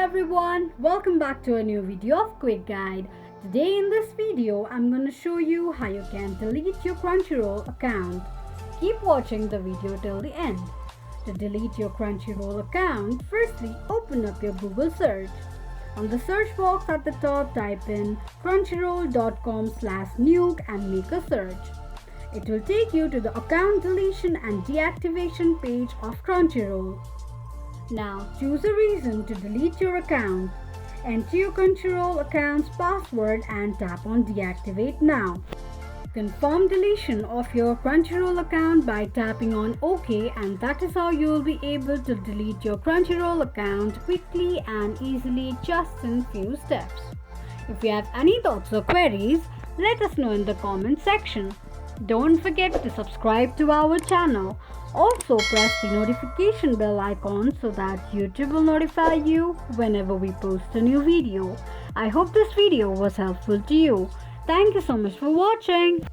everyone, welcome back to a new video of Quick Guide. Today in this video, I'm going to show you how you can delete your Crunchyroll account. Keep watching the video till the end. To delete your Crunchyroll account, firstly open up your Google search. On the search box at the top, type in crunchyroll.com/nuke and make a search. It will take you to the account deletion and deactivation page of Crunchyroll. Now choose a reason to delete your account. Enter your Crunchyroll account's password and tap on Deactivate Now. Confirm deletion of your Crunchyroll account by tapping on OK, and that is how you will be able to delete your Crunchyroll account quickly and easily just in few steps. If you have any thoughts or queries, let us know in the comment section. Don't forget to subscribe to our channel. Also press the notification bell icon so that YouTube will notify you whenever we post a new video. I hope this video was helpful to you. Thank you so much for watching.